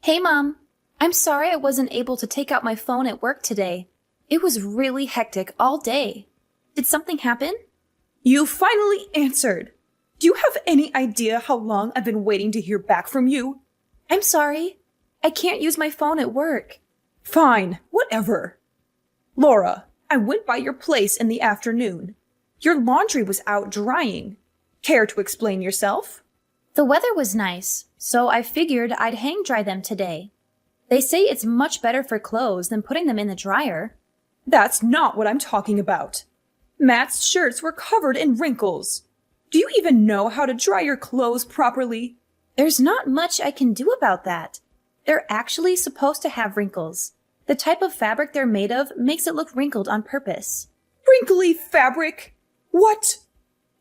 Hey, Mom. I'm sorry I wasn't able to take out my phone at work today. It was really hectic all day. Did something happen? You finally answered. Do you have any idea how long I've been waiting to hear back from you? I'm sorry. I can't use my phone at work. Fine, whatever. Laura, I went by your place in the afternoon. Your laundry was out drying. Care to explain yourself? The weather was nice, so I figured I'd hang dry them today. They say it's much better for clothes than putting them in the dryer. That's not what I'm talking about. Matt's shirts were covered in wrinkles. Do you even know how to dry your clothes properly? There's not much I can do about that. They're actually supposed to have wrinkles. The type of fabric they're made of makes it look wrinkled on purpose. Wrinkly fabric? What?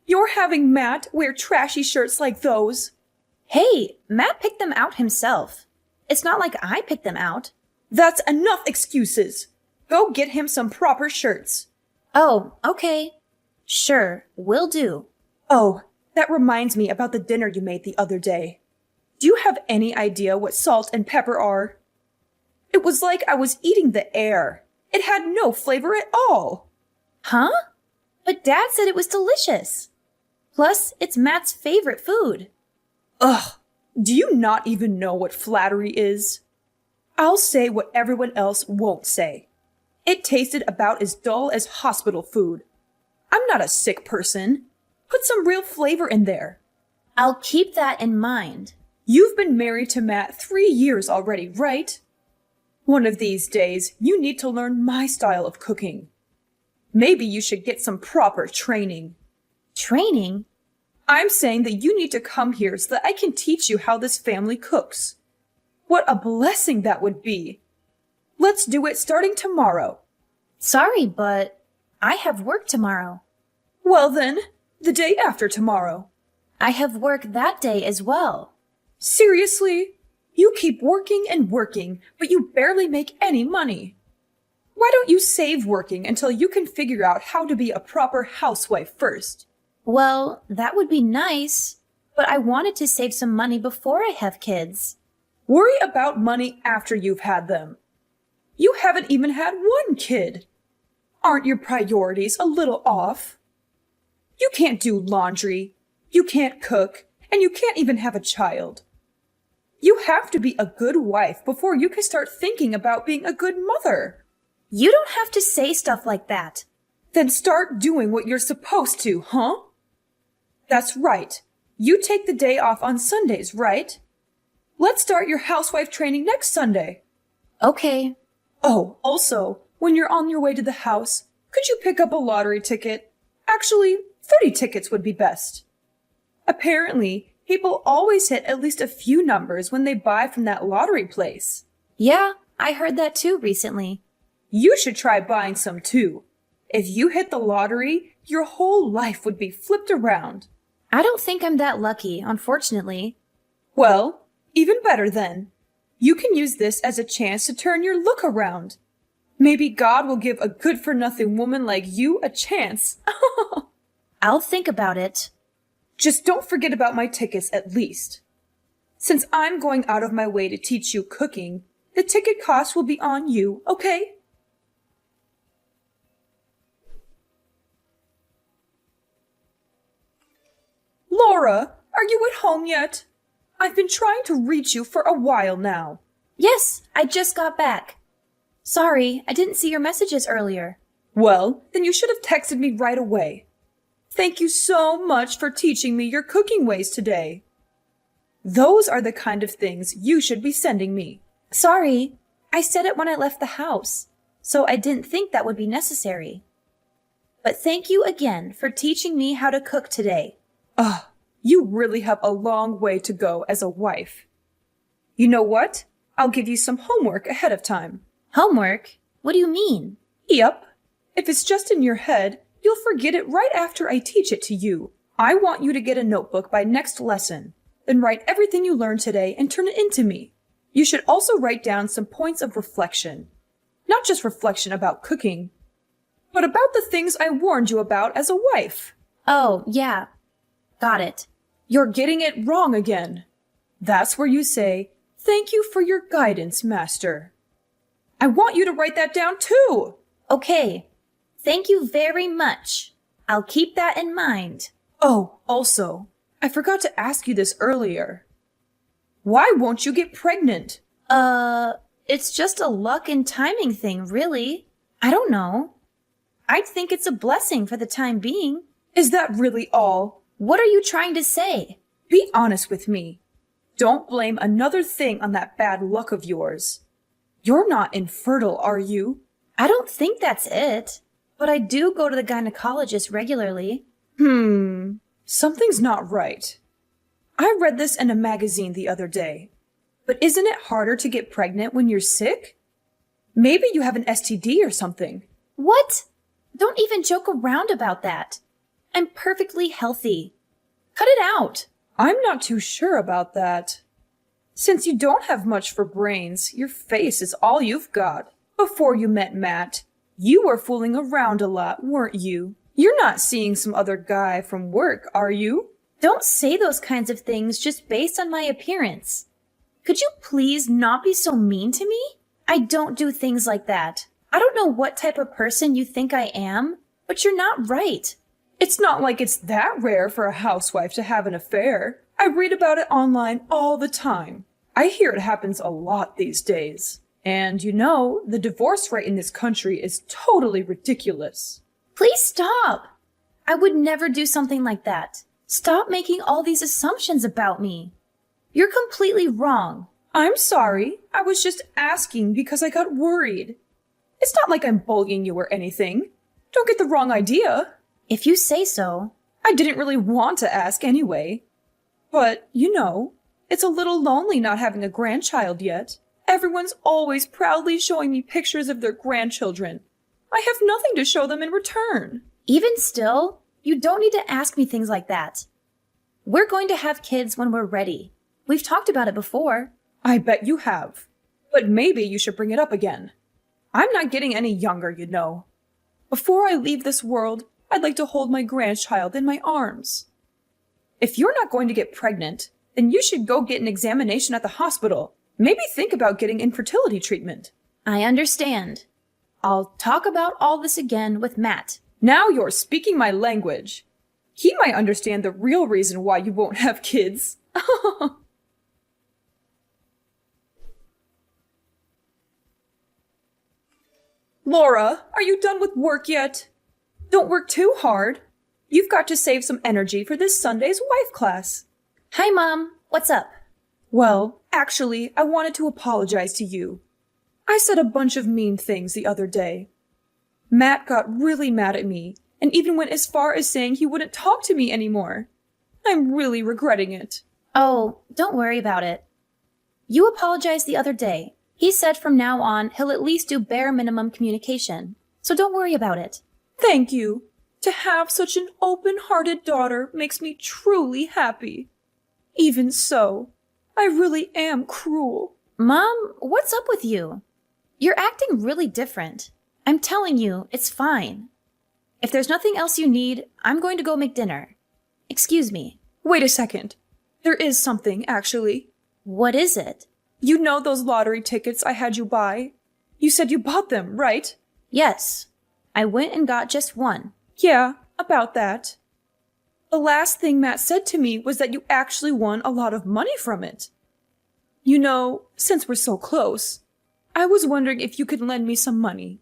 You're having Matt wear trashy shirts like those? Hey, Matt picked them out himself. It's not like I picked them out. That's enough excuses. Go get him some proper shirts. Oh, okay. Sure, will do. Oh, that reminds me about the dinner you made the other day. Do you have any idea what salt and pepper are? It was like I was eating the air. It had no flavor at all. Huh? But Dad said it was delicious. Plus, it's Matt's favorite food. Ugh, do you not even know what flattery is? I'll say what everyone else won't say. It tasted about as dull as hospital food. I'm not a sick person. Put some real flavor in there. I'll keep that in mind. You've been married to Matt 3 years already, right? One of these days, you need to learn my style of cooking. Maybe you should get some proper training. Training? I'm saying that you need to come here so that I can teach you how this family cooks. What a blessing that would be. Let's do it starting tomorrow. Sorry, but I have work tomorrow. Well then, the day after tomorrow. I have work that day as well. Seriously? You keep working and working, but you barely make any money. Why don't you save working until you can figure out how to be a proper housewife first? Well, that would be nice, but I wanted to save some money before I have kids. Worry about money after you've had them. You haven't even had one kid. Aren't your priorities a little off? You can't do laundry, you can't cook, and you can't even have a child. You have to be a good wife before you can start thinking about being a good mother. You don't have to say stuff like that. Then start doing what you're supposed to, huh? That's right. You take the day off on Sundays, right? Let's start your housewife training next Sunday. Okay. Oh, also, when you're on your way to the house, could you pick up a lottery ticket? Actually, 30 tickets would be best. Apparently, people always hit at least a few numbers when they buy from that lottery place. Yeah, I heard that too recently. You should try buying some too. If you hit the lottery, your whole life would be flipped around. I don't think I'm that lucky, unfortunately. Well, even better then. You can use this as a chance to turn your look around. Maybe God will give a good-for-nothing woman like you a chance. I'll think about it. Just don't forget about my tickets at least. Since I'm going out of my way to teach you cooking, the ticket cost will be on you, okay? Laura, are you at home yet? I've been trying to reach you for a while now. Yes, I just got back. Sorry, I didn't see your messages earlier. Well, then you should have texted me right away. Thank you so much for teaching me your cooking ways today. Those are the kind of things you should be sending me. Sorry, I said it when I left the house, so I didn't think that would be necessary. But thank you again for teaching me how to cook today. Ugh, you really have a long way to go as a wife. You know what? I'll give you some homework ahead of time. Homework? What do you mean? Yep. If it's just in your head, you'll forget it right after I teach it to you. I want you to get a notebook by next lesson. Then write everything you learned today and turn it into me. You should also write down some points of reflection. Not just reflection about cooking, but about the things I warned you about as a wife. Oh, yeah. Got it. You're getting it wrong again. That's where you say, Thank you for your guidance, Master. I want you to write that down too. Okay. Thank you very much. I'll keep that in mind. Oh, also, I forgot to ask you this earlier. Why won't you get pregnant? It's just a luck and timing thing, really. I don't know. I'd think it's a blessing for the time being. Is that really all? What are you trying to say? Be honest with me. Don't blame another thing on that bad luck of yours. You're not infertile, are you? I don't think that's it. But I do go to the gynecologist regularly. Something's not right. I read this in a magazine the other day. But isn't it harder to get pregnant when you're sick? Maybe you have an STD or something. What? Don't even joke around about that. I'm perfectly healthy. Cut it out. I'm not too sure about that. Since you don't have much for brains, your face is all you've got. Before you met Matt, you were fooling around a lot, weren't you? You're not seeing some other guy from work, are you? Don't say those kinds of things just based on my appearance. Could you please not be so mean to me? I don't do things like that. I don't know what type of person you think I am, but you're not right. It's not like it's that rare for a housewife to have an affair. I read about it online all the time. I hear it happens a lot these days. And you know, the divorce rate in this country is totally ridiculous. Please stop. I would never do something like that. Stop making all these assumptions about me. You're completely wrong. I'm sorry. I was just asking because I got worried. It's not like I'm bullying you or anything. Don't get the wrong idea. If you say so. I didn't really want to ask anyway. But, you know, it's a little lonely not having a grandchild yet. Everyone's always proudly showing me pictures of their grandchildren. I have nothing to show them in return. Even still, you don't need to ask me things like that. We're going to have kids when we're ready. We've talked about it before. I bet you have. But maybe you should bring it up again. I'm not getting any younger, you know. Before I leave this world, I'd like to hold my grandchild in my arms. If you're not going to get pregnant, then you should go get an examination at the hospital. Maybe think about getting infertility treatment. I understand. I'll talk about all this again with Matt. Now you're speaking my language. He might understand the real reason why you won't have kids. Laura, are you done with work yet? Don't work too hard. You've got to save some energy for this Sunday's wife class. Hi, Mom. What's up? Well, actually, I wanted to apologize to you. I said a bunch of mean things the other day. Matt got really mad at me and even went as far as saying he wouldn't talk to me anymore. I'm really regretting it. Oh, don't worry about it. You apologized the other day. He said from now on he'll at least do bare minimum communication. So don't worry about it. Thank you. To have such an open-hearted daughter makes me truly happy. Even so, I really am cruel. Mom, what's up with you? You're acting really different. I'm telling you, it's fine. If there's nothing else you need, I'm going to go make dinner. Excuse me. Wait a second. There is something, actually. What is it? You know those lottery tickets I had you buy? You said you bought them, right? Yes. I went and got just one. Yeah, about that. The last thing Matt said to me was that you actually won a lot of money from it. You know, since we're so close, I was wondering if you could lend me some money.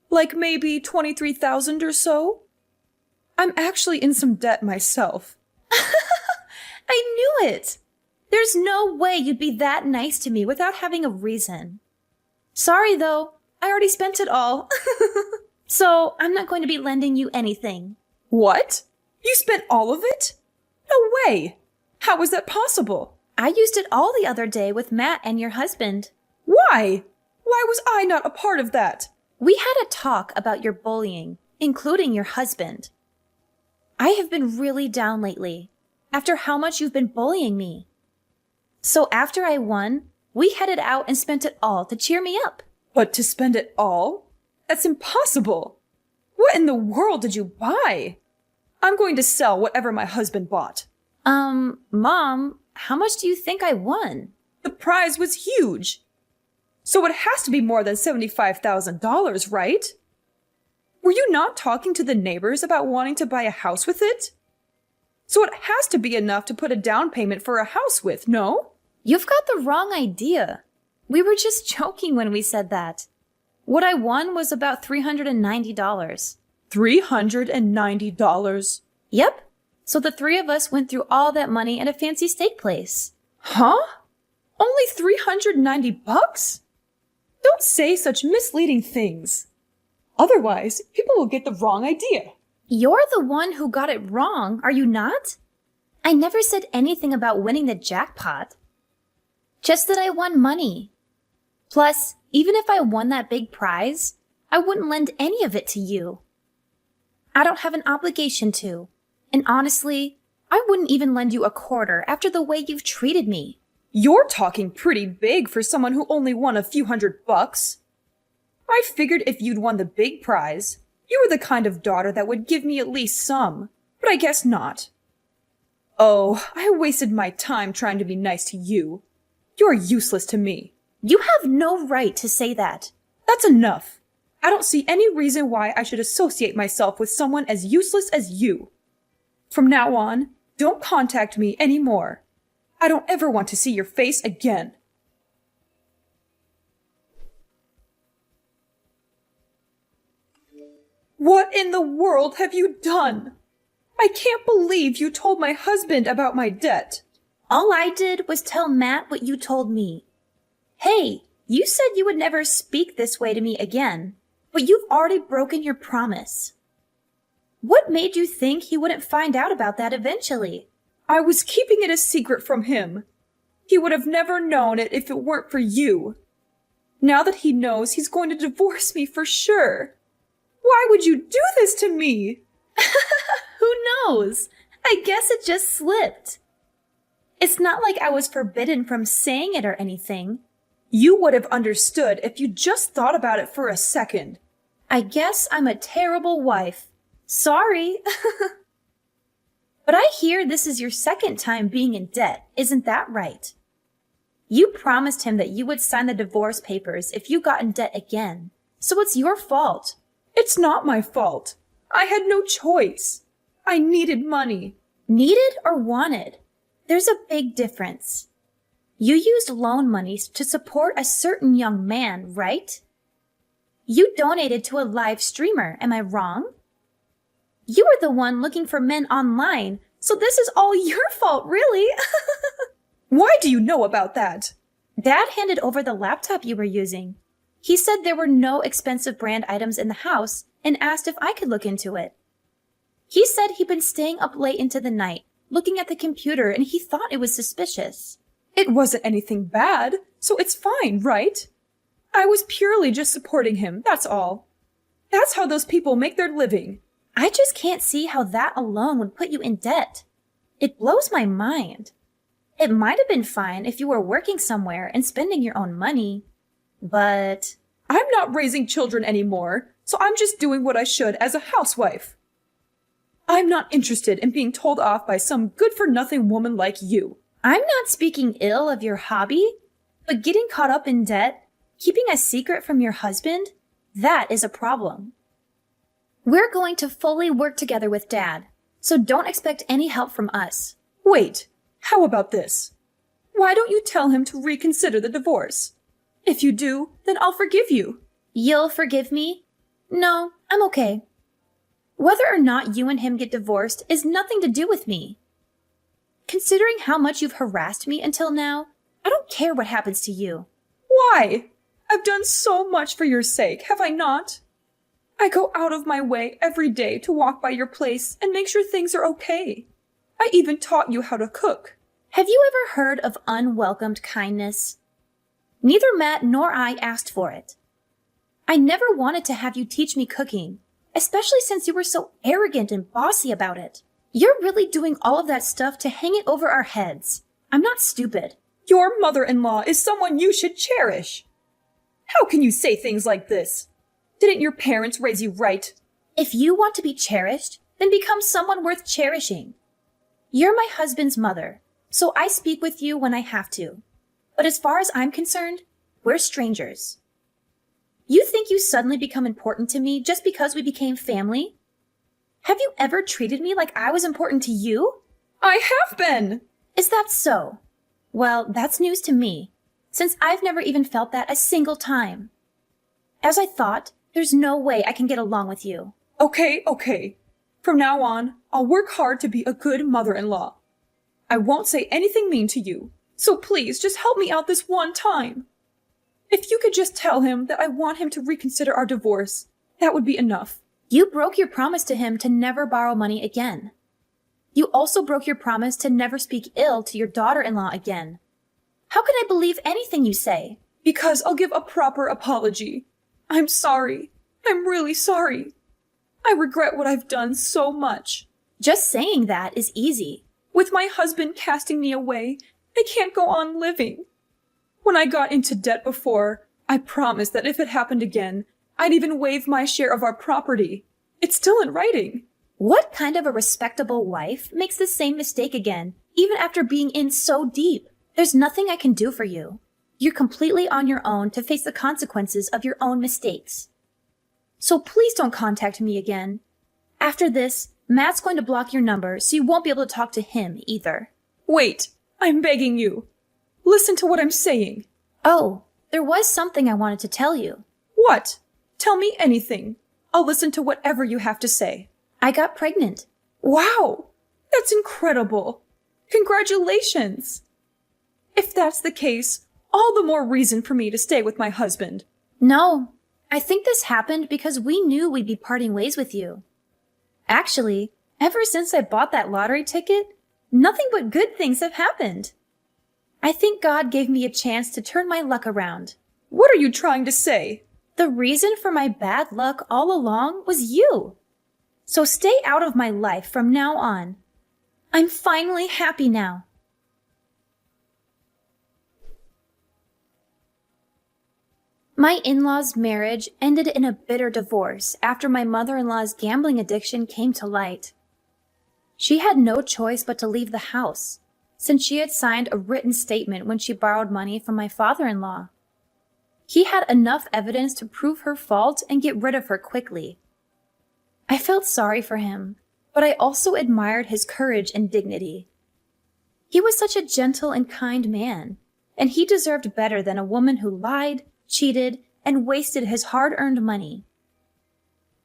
Like maybe 23,000 or so? I'm actually in some debt myself. I knew it! There's no way you'd be that nice to me without having a reason. Sorry though, I already spent it all. So I'm not going to be lending you anything. What? You spent all of it? No way! How was that possible? I used it all the other day with Matt and your husband. Why? Why was I not a part of that? We had a talk about your bullying, including your husband. I have been really down lately, after how much you've been bullying me. So after I won, we headed out and spent it all to cheer me up. But to spend it all? That's impossible. What in the world did you buy? I'm going to sell whatever my husband bought. Mom, how much do you think I won? The prize was huge. So it has to be more than $75,000, right? Were you not talking to the neighbors about wanting to buy a house with it? So it has to be enough to put a down payment for a house with, no? You've got the wrong idea. We were just joking when we said that. What I won was about $390. $390? Yep. So the three of us went through all that money at a fancy steak place. Huh? Only $390? Don't say such misleading things. Otherwise, people will get the wrong idea. You're the one who got it wrong, are you not? I never said anything about winning the jackpot. Just that I won money. Plus, even if I won that big prize, I wouldn't lend any of it to you. I don't have an obligation to. And honestly, I wouldn't even lend you a quarter after the way you've treated me. You're talking pretty big for someone who only won a few $100. I figured if you'd won the big prize, you were the kind of daughter that would give me at least some, but I guess not. Oh, I wasted my time trying to be nice to you. You're useless to me. You have no right to say that. That's enough. I don't see any reason why I should associate myself with someone as useless as you. From now on, don't contact me anymore. I don't ever want to see your face again. What in the world have you done? I can't believe you told my husband about my debt. All I did was tell Matt what you told me. Hey, you said you would never speak this way to me again, but you've already broken your promise. What made you think he wouldn't find out about that eventually? I was keeping it a secret from him. He would have never known it if it weren't for you. Now that he knows, he's going to divorce me for sure. Why would you do this to me? Who knows? I guess it just slipped. It's not like I was forbidden from saying it or anything. You would have understood if you just thought about it for a second. I guess I'm a terrible wife. Sorry. But I hear this is your second time being in debt, isn't that right? You promised him that you would sign the divorce papers if you got in debt again, so it's your fault. It's not my fault. I had no choice. I needed money. Needed or wanted? There's a big difference. You used loan monies to support a certain young man, right? You donated to a live streamer, am I wrong? You were the one looking for men online, so this is all your fault, really. Why do you know about that? Dad handed over the laptop you were using. He said there were no expensive brand items in the house and asked if I could look into it. He said he'd been staying up late into the night, looking at the computer, and he thought it was suspicious. It wasn't anything bad, so it's fine, right? I was purely just supporting him, that's all. That's how those people make their living. I just can't see how that alone would put you in debt. It blows my mind. It might have been fine if you were working somewhere and spending your own money, but... I'm not raising children anymore, so I'm just doing what I should as a housewife. I'm not interested in being told off by some good-for-nothing woman like you. I'm not speaking ill of your hobby, but getting caught up in debt, keeping a secret from your husband, that is a problem. We're going to fully work together with Dad, so don't expect any help from us. Wait, how about this? Why don't you tell him to reconsider the divorce? If you do, then I'll forgive you. You'll forgive me? No, I'm okay. Whether or not you and him get divorced is nothing to do with me. Considering how much you've harassed me until now, I don't care what happens to you. Why? I've done so much for your sake, have I not? I go out of my way every day to walk by your place and make sure things are okay. I even taught you how to cook. Have you ever heard of unwelcomed kindness? Neither Matt nor I asked for it. I never wanted to have you teach me cooking, especially since you were so arrogant and bossy about it. You're really doing all of that stuff to hang it over our heads. I'm not stupid. Your mother-in-law is someone you should cherish. How can you say things like this? Didn't your parents raise you right? If you want to be cherished, then become someone worth cherishing. You're my husband's mother, so I speak with you when I have to. But as far as I'm concerned, we're strangers. You think you suddenly become important to me just because we became family? Have you ever treated me like I was important to you? I have been! Is that so? Well, that's news to me, since I've never even felt that a single time. As I thought, there's no way I can get along with you. Okay. From now on, I'll work hard to be a good mother-in-law. I won't say anything mean to you, so please just help me out this one time. If you could just tell him that I want him to reconsider our divorce, that would be enough. You broke your promise to him to never borrow money again. You also broke your promise to never speak ill to your daughter-in-law again. How can I believe anything you say? Because I'll give a proper apology. I'm sorry. I'm really sorry. I regret what I've done so much. Just saying that is easy. With my husband casting me away, I can't go on living. When I got into debt before, I promised that if it happened again, I'd even waive my share of our property. It's still in writing. What kind of a respectable wife makes the same mistake again, even after being in so deep? There's nothing I can do for you. You're completely on your own to face the consequences of your own mistakes. So please don't contact me again. After this, Matt's going to block your number, so you won't be able to talk to him either. Wait, I'm begging you. Listen to what I'm saying. Oh, there was something I wanted to tell you. What? Tell me anything. I'll listen to whatever you have to say. I got pregnant. Wow, that's incredible. Congratulations. If that's the case, all the more reason for me to stay with my husband. No, I think this happened because we knew we'd be parting ways with you. Actually, ever since I bought that lottery ticket, nothing but good things have happened. I think God gave me a chance to turn my luck around. What are you trying to say? The reason for my bad luck all along was you. So stay out of my life from now on. I'm finally happy now. My in-laws' marriage ended in a bitter divorce after my mother-in-law's gambling addiction came to light. She had no choice but to leave the house, since she had signed a written statement when she borrowed money from my father-in-law. He had enough evidence to prove her fault and get rid of her quickly. I felt sorry for him, but I also admired his courage and dignity. He was such a gentle and kind man, and he deserved better than a woman who lied, cheated, and wasted his hard-earned money.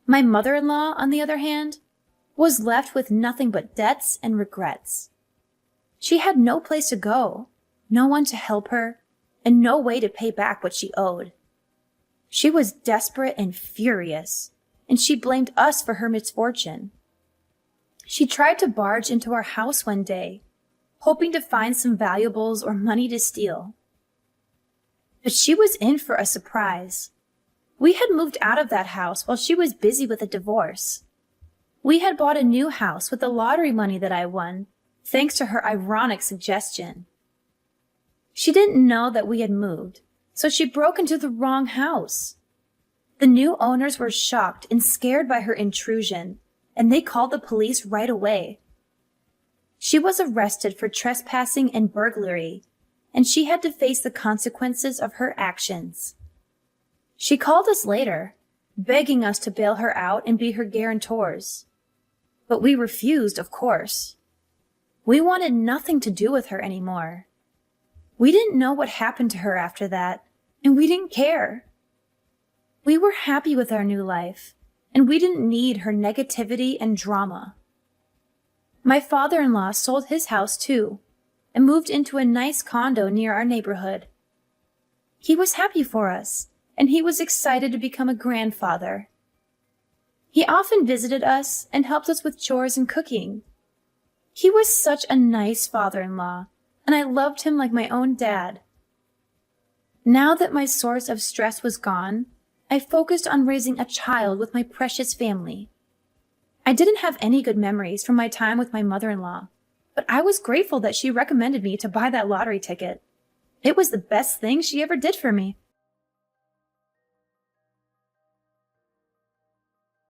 My mother-in-law, on the other hand, was left with nothing but debts and regrets. She had no place to go, no one to help her, and no way to pay back what she owed. She was desperate and furious, and she blamed us for her misfortune. She tried to barge into our house one day, hoping to find some valuables or money to steal. But she was in for a surprise. We had moved out of that house while she was busy with a divorce. We had bought a new house with the lottery money that I won, thanks to her ironic suggestion. She didn't know that we had moved, so she broke into the wrong house. The new owners were shocked and scared by her intrusion, and they called the police right away. She was arrested for trespassing and burglary, and she had to face the consequences of her actions. She called us later, begging us to bail her out and be her guarantors. But we refused, of course. We wanted nothing to do with her anymore. We didn't know what happened to her after that, and we didn't care. We were happy with our new life, and we didn't need her negativity and drama. My father-in-law sold his house too, and moved into a nice condo near our neighborhood. He was happy for us, and he was excited to become a grandfather. He often visited us and helped us with chores and cooking. He was such a nice father-in-law, and I loved him like my own dad. Now that my source of stress was gone, I focused on raising a child with my precious family. I didn't have any good memories from my time with my mother-in-law, but I was grateful that she recommended me to buy that lottery ticket. It was the best thing she ever did for me.